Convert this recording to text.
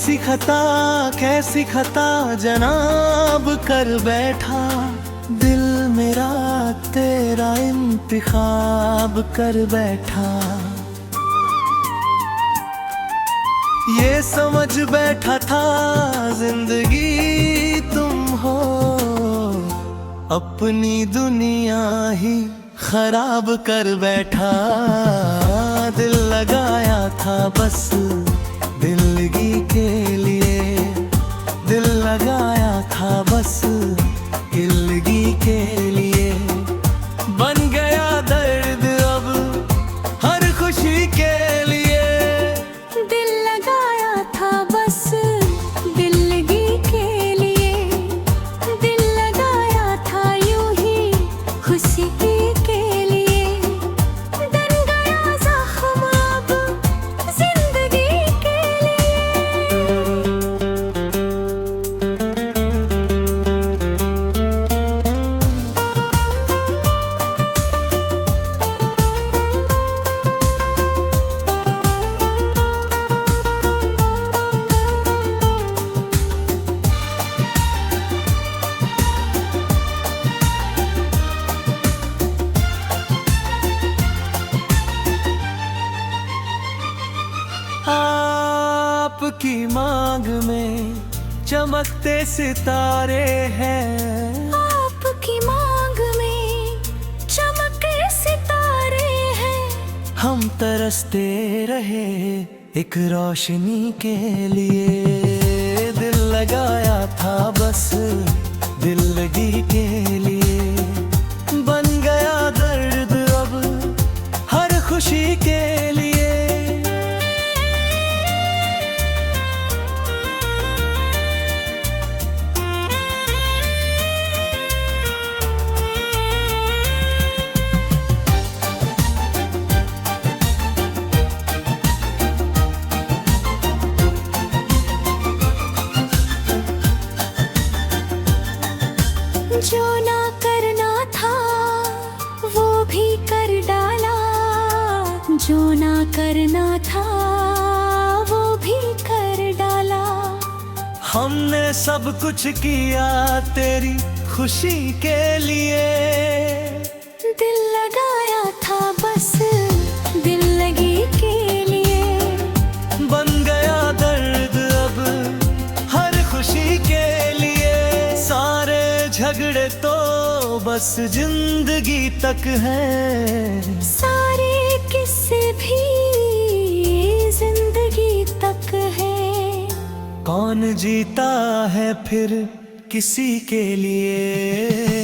कैसी खता जनाब कर बैठा, दिल मेरा तेरा इंतखाब कर बैठा। ये समझ बैठा था जिंदगी तुम हो, अपनी दुनिया ही खराब कर बैठा। दिल लगाया था बस दिल्लगी के लिए, दिल लगाया था बस दिल्लगी के लिए। बन गया दर्द अब हर खुशी के लिए, दिल लगाया था बस दिल्लगी के लिए। दिल लगाया था यूं ही खुशी के लिए। बन गया जख्म अब जिंदगी के आपकी मांग में चमकते सितारे हैं, आपकी मांग में चमके सितारे हैं। हम तरसते रहे एक रोशनी के लिए। दिल लगाया था बस दिल्लगी के लिए, बन गया दर्द अब हर खुशी के लिए। जो ना करना था वो भी कर डाला, जो ना करना था वो भी कर डाला। हमने सब कुछ किया तेरी खुशी के लिए, दिल लगाया था बस दिल्लगी के लिए। बन गया दर्द अब हर खुशी के लिए। सारे झगड़े तो बस जिंदगी तक है, सारे किस्से भी जिंदगी तक है। कौन जीता है फिर किसी के लिए।